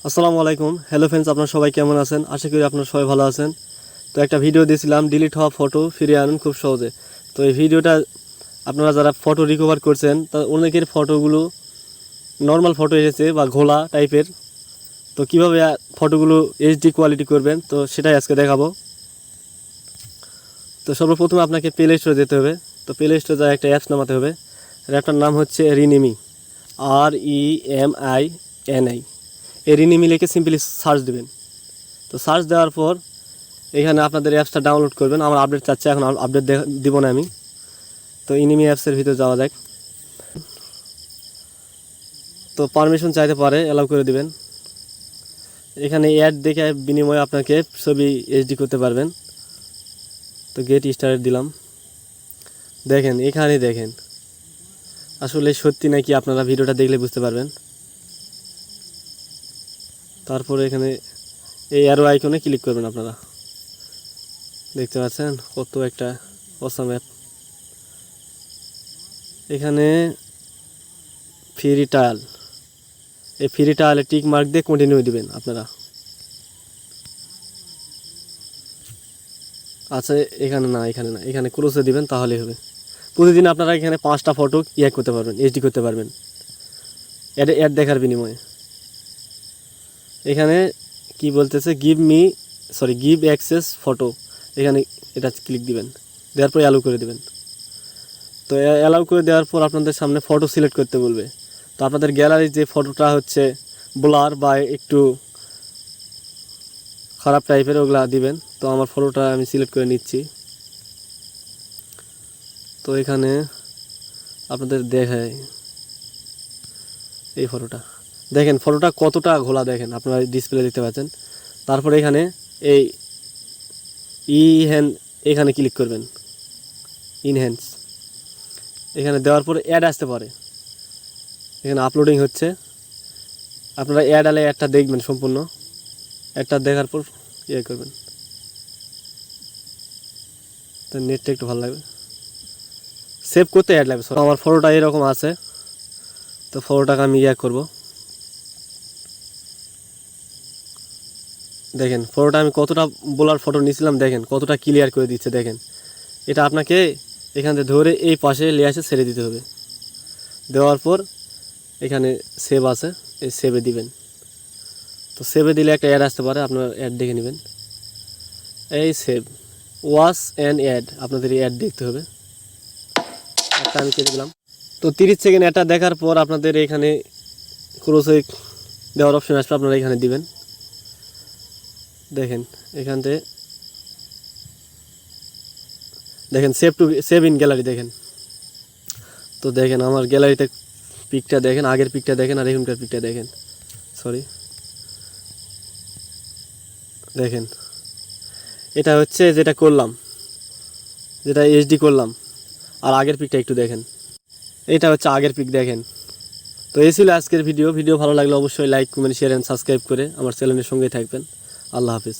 আসসালামু আলাইকুম। Hello friends, আপনারা সবাই কেমন আছেন? আশা করি আপনারা সবাই ভালো আছেন। তো একটা ভিডিও দিয়েছিলাম ডিলিট হওয়া ফটো ফিরিয়ে আনুন খুব সহজে। তো এই ভিডিওটা আপনারা যারা ফটো রিকভার করছেন তা অনেকের ফটোগুলো নর্মাল ফটো এসেছে বা ঘোলা টাইপের। তো কীভাবে ফটোগুলো এইচডি কোয়ালিটি করবেন তো সেটাই আজকে দেখাবো। তো সর্বপ্রথমে আপনাকে প্লে স্টোরে যেতে হবে। তো প্লে স্টোরে যা একটা অ্যাপস নামাতে হবে। অ্যাপটার নাম হচ্ছে রিনিমি, REMINI। এই রিনিমি লিখে সিম্পলি সার্চ দেবেন। তো সার্চ দেওয়ার পর এখানে আপনাদের অ্যাপসটা ডাউনলোড করবেন। আমার আপডেট চাচ্ছে, এখন আপডেট দিব না আমি। তো ইনিমি অ্যাপসের ভিতরে যাওয়া যাক। তো পারমিশন চাইতে পারে, অ্যালাউ করে দিবেন। এখানে অ্যাড দেখে বিনিময়ে আপনাকে ছবি এইচডি করতে পারবেন। তো গেট স্টার্ট দিলাম। দেখেন এখানে দেখেন আসলে সত্যি নাকি আপনারা ভিডিওটা দেখলে বুঝতে পারবেন। তারপরে এখানে এই অ্যারো আইকনে ক্লিক করবেন। আপনারা দেখতে পাচ্ছেন কত একটা অসাম অ্যাপ। এখানে ফ্রি ট্রায়াল, এই ফ্রি ট্রায়ালে টিক মার্ক দিয়ে কন্টিনিউ দিবেন আপনারা। আচ্ছা এখানে না, এখানে ক্রসে দিবেন, তাহলেই হবে। প্রতিদিন আপনারা এখানে 5টা ফটো করতে পারবেন, এইচডি করতে পারবেন অ্যাড দেখার বিনিময়ে। এখানে কি বলতেছে, গিভ অ্যাক্সেস ফটো, এখানে এটা ক্লিক দিবেন, দেওয়ার পর অ্যালাউ করে দেবেন। তো অ্যালাউ করে দেওয়ার পর আপনাদের সামনে ফটো সিলেক্ট করতে বলবে। তো আপনাদের গ্যালারির যে ফটোটা হচ্ছে ব্লার বা একটু খারাপ টাইপের, ওগুলা দিবেন। তো আমার ফটোটা আমি সিলেক্ট করে নিচ্ছি। তো এখানে আপনাদের দেখায় এই ফটোটা, দেখেন ফটোটা কতটা ঘোলা, দেখেন আপনারা ডিসপ্লে দেখতে পাচ্ছেন। তারপরে এখানে এই এখানে ক্লিক করবেন, ইনহ্যান্স। এখানে দেওয়ার পরে অ্যাড আসতে পারে, এখানে আপলোডিং হচ্ছে। আপনারা অ্যাড আলে অ্যাডটা দেখবেন সম্পূর্ণ, অ্যাডটা দেখার পর করবেন। তো নেটটা একটু ভালো লাগবে, সেভ করতে অ্যাড লাগবে। আমার ফটোটা এরকম আছে। তো ফটোটাকে আমি করব। দেখেন ফটোটা আমি কতটা ব্লার ফটো নিয়েছিলাম, দেখেন কতটা ক্লিয়ার করে দিচ্ছে। দেখেন এটা আপনাকে এখান থেকে ধরে এই পাশে লেয়াসে ছেড়ে দিতে হবে। দেওয়ার পর এখানে সেভ আছে, এই সেভে দিবেন। তো সেভে দিলে একটা অ্যাড আসতে পারে, আপনার অ্যাড দেখে নেবেন। এই সেভ ওয়াচ অ্যান্ড অ্যাড, আপনাদের এই অ্যাড দেখতে হবে। একটা আমি কেটে দিলাম। তো 30 সেকেন্ড এটা দেখার পর আপনাদের এখানে ক্রসে দেওয়ার অপশন আসবে, আপনারা এখানে দিবেন। দেখেন এখান থেকে দেখেন সেভ ইন গ্যালারি দেখেন। তো দেখেন আমার গ্যালারিতে পিকটা দেখেন, আগের পিকটা দেখেন আর এখনকার পিকটা দেখেন। সরি, দেখেন এটা হচ্ছে যেটা করলাম, যেটা এইচডি করলাম। আর আগের পিকটা একটু দেখেন, এটা হচ্ছে আগের পিক দেখেন। তো এই ছিল আজকের ভিডিও ভালো লাগলে অবশ্যই like, comment, share and subscribe করে আমার চ্যানেলের সঙ্গে থাকবেন। আল্লাহ হাফিজ।